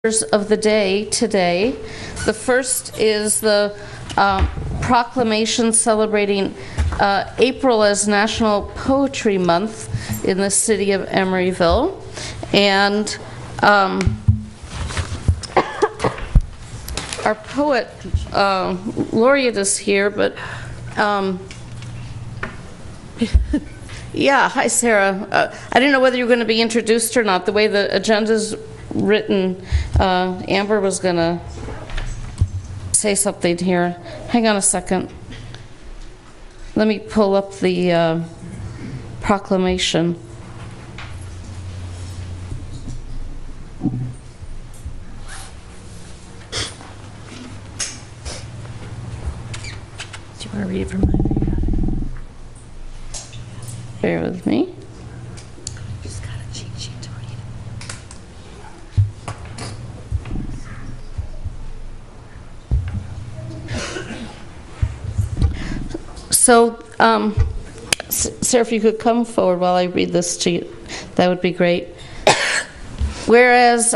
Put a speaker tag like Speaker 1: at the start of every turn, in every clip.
Speaker 1: of the day today. The first is the proclamation celebrating April as National Poetry Month in the city of Emeryville. And our poet laureate is here, but yeah, hi Sarah. I didn't know whether you were going to be introduced or not. The way the agenda's written, Amber was going to say something here. Hang on a second. Let me pull up the proclamation.
Speaker 2: Do you want to read it from mine?
Speaker 1: Bear with me.
Speaker 2: Just got a cheat sheet to read.
Speaker 1: So, Sarah, if you could come forward while I read this to you, that would be great. Whereas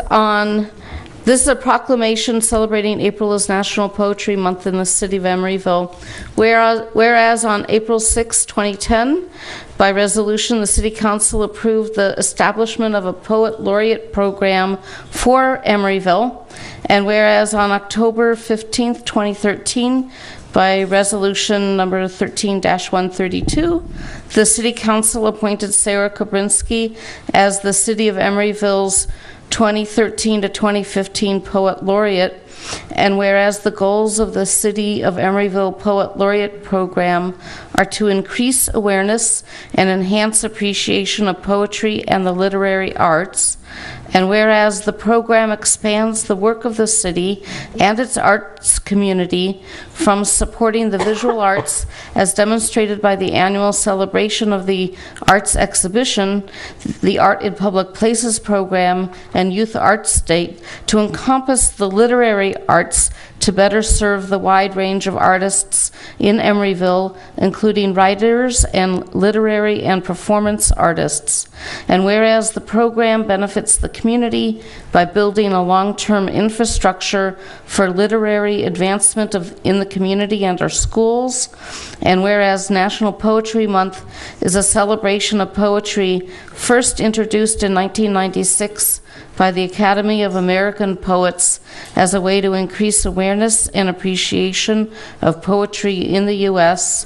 Speaker 1: this is a proclamation celebrating April as National Poetry Month in the city of Emeryville. Whereas on April 6, 2010, by resolution, the City Council approved the establishment of a Poet Laureate program for Emeryville. And whereas on October 15, 2013, by resolution number 13-132, the City Council appointed Sarah Kobrinsky as the City of Emeryville's 2013 to 2015 Poet Laureate. And whereas the goals of the City of Emeryville Poet Laureate program are to increase awareness and enhance appreciation of poetry and the literary arts, and whereas the program expands the work of the city and its arts community from supporting the visual arts as demonstrated by the annual celebration of the arts exhibition, the Art in Public Places program, and Youth Arts Day, to encompass the literary arts to better serve the wide range of artists in Emeryville, including writers and literary and performance artists. And whereas the program benefits the community by building a long-term infrastructure for literary advancement in the community and our schools, and whereas National Poetry Month is a celebration of poetry first introduced in 1996 by the Academy of American Poets as a way to increase awareness and appreciation of poetry in the U.S.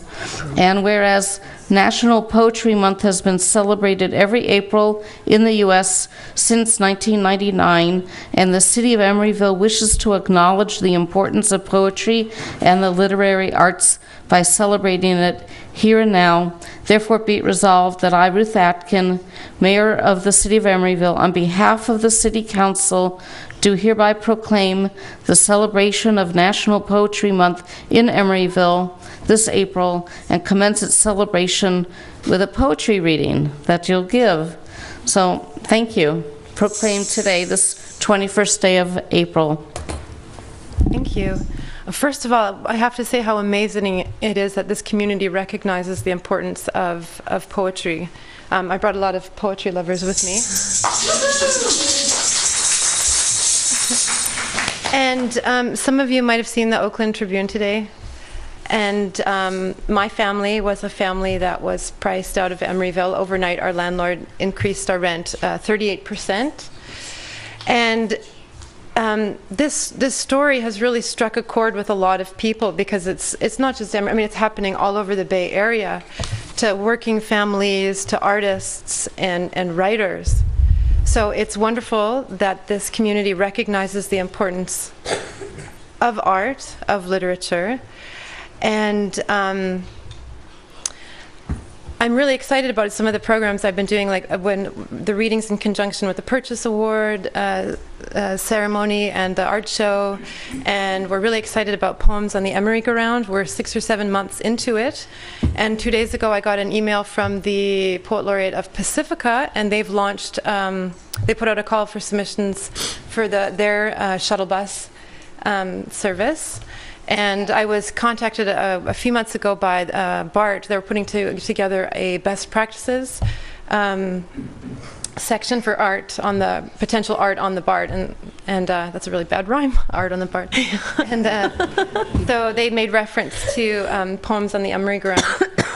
Speaker 1: And whereas National Poetry Month has been celebrated every April in the U.S. since 1999, and the City of Emeryville wishes to acknowledge the importance of poetry and the literary arts by celebrating it here and now. Therefore, be it resolved that I, Ruth Atkin, Mayor of the City of Emeryville, on behalf of the City Council, do hereby proclaim the celebration of National Poetry Month in Emeryville this April and commence its celebration with a poetry reading that you'll give. So, thank you. Proclaim today, this 21st day of April.
Speaker 3: Thank you. First of all, I have to say how amazing it is that this community recognizes the importance of poetry. I brought a lot of poetry lovers with me. And some of you might have seen the Oakland Tribune today. And my family was a family that was priced out of Emeryville. Overnight, our landlord increased our rent 38%. And this story has really struck a chord with a lot of people because it's not just it's happening all over the Bay Area, to working families, to artists and writers. So it's wonderful that this community recognizes the importance of art, of literature, and I'm really excited about some of the programs I've been doing, like when the readings in conjunction with the Purchase Award ceremony and the art show, and we're really excited about Poems on the Emery-Go-Round. We're 6 or 7 months into it, and 2 days ago I got an email from the Poet Laureate of Pacifica, and they've launched, they put out a call for submissions for their shuttle bus service. And I was contacted a few months ago by BART. They were putting together a best practices section for art on the potential art on the BART, and that's a really bad rhyme, art on the BART. And so they made reference to poems on the Emery ground.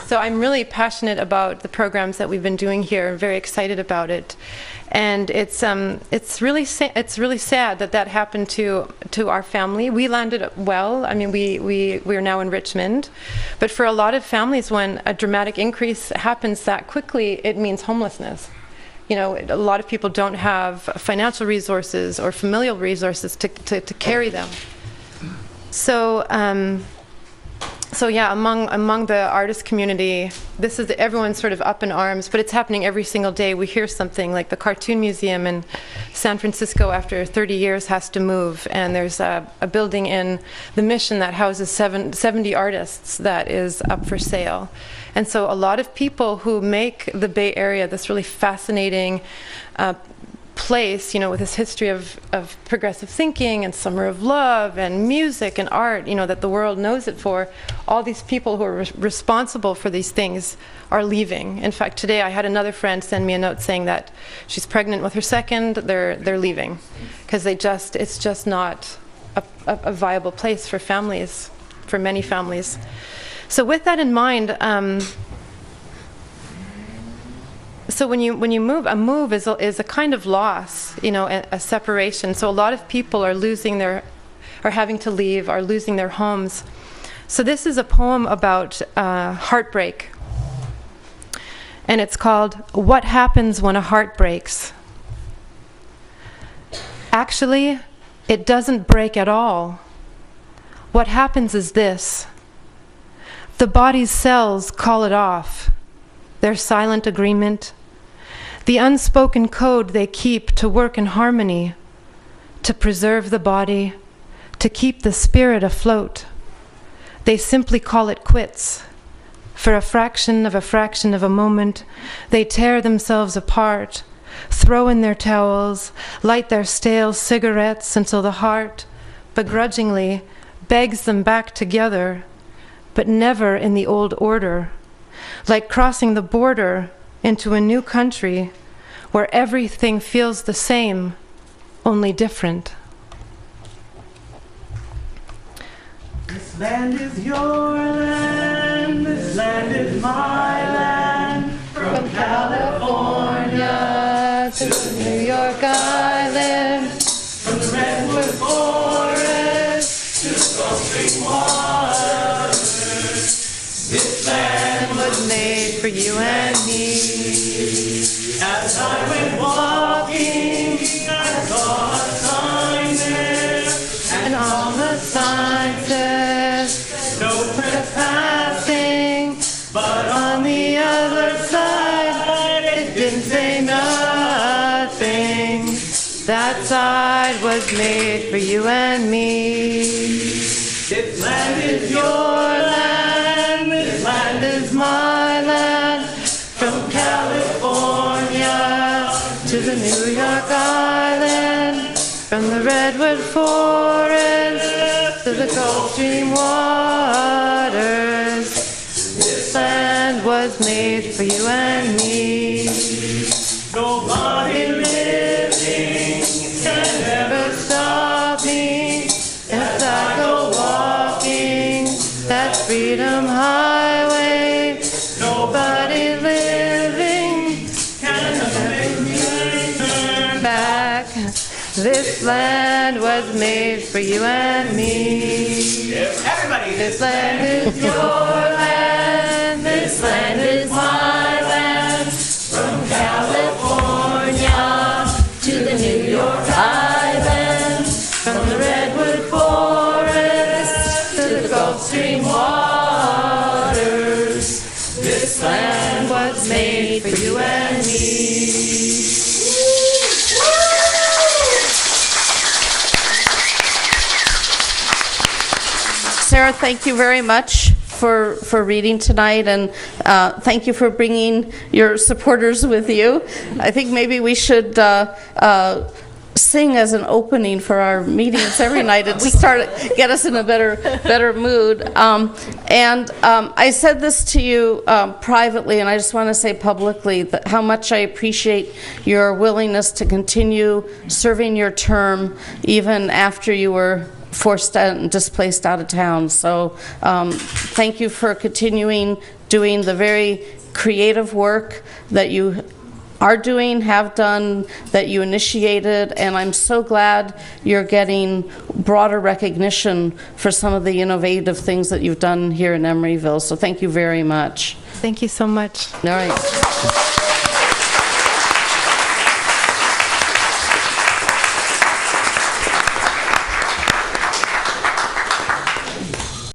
Speaker 3: So I'm really passionate about the programs that we've been doing here. I'm very excited about it, and it's really sad that happened to our family. We landed well. I mean, we are now in Richmond, but for a lot of families, when a dramatic increase happens that quickly, it means homelessness. You know, a lot of people don't have financial resources or familial resources to carry them. So, so yeah, among the artist community, this is everyone's sort of up in arms, but it's happening every single day. We hear something like the Cartoon Museum in San Francisco, after 30 years, has to move, and there's a building in the Mission that houses 70 artists that is up for sale. And so a lot of people who make the Bay Area this really fascinating place, you know, with this history of progressive thinking and summer of love and music and art, you know, that the world knows it for, all these people who are responsible for these things are leaving. In fact, today I had another friend send me a note saying that she's pregnant with her second, they're leaving, because it's just not a viable place for families, for many families. So with that in mind, so when you move, a move is a kind of loss, you know, a separation. So a lot of people are having to leave, are losing their homes. So this is a poem about heartbreak, and it's called "What Happens When a Heart Breaks." Actually, it doesn't break at all. What happens is this: the body's cells call it off, their silent agreement, the unspoken code they keep to work in harmony, to preserve the body, to keep the spirit afloat. They simply call it quits. For a fraction of a moment, they tear themselves apart, throw in their towels, light their stale cigarettes until the heart, begrudgingly, begs them back together, but never in the old order, like crossing the border into a new country where everything feels the same, only different.
Speaker 4: This land is your land, this land is my land, from California
Speaker 3: to New York Island,
Speaker 4: from the redwood forest to the Gulf Stream waters. This land
Speaker 3: was made for you and me.
Speaker 4: As I went walking, I saw a sign there,
Speaker 3: And all the signs said,
Speaker 4: no
Speaker 3: trespassing, but on the other side, it didn't say nothing. That side was made for you and me.
Speaker 4: This land is
Speaker 3: Your land, this land is my land, from California to the New York Island, from the redwood forest to the Gulf Stream waters. This land was made for you and me.
Speaker 4: nobody living
Speaker 3: Can never stop me as I go walking that freedom highway. Nobody living
Speaker 4: can make me turn
Speaker 3: back. This land was made for you and me.
Speaker 4: Everybody,
Speaker 3: This land is your land. This land is my land. From California to the New York Island, from the redwood forest to the Gulf Stream waters. This land was made for you and me.
Speaker 1: Sarah, thank you very much for reading tonight, and thank you for bringing your supporters with you. I think maybe we should sing as an opening for our meetings every night and to get us in a better mood. I said this to you privately, and I just want to say publicly that how much I appreciate your willingness to continue serving your term even after you were forced out and displaced out of town. So thank you for continuing doing the very creative work that you are doing, have done, that you initiated, and I'm so glad you're getting broader recognition for some of the innovative things that you've done here in Emeryville. So thank you very much.
Speaker 3: Thank you so much.
Speaker 1: All right.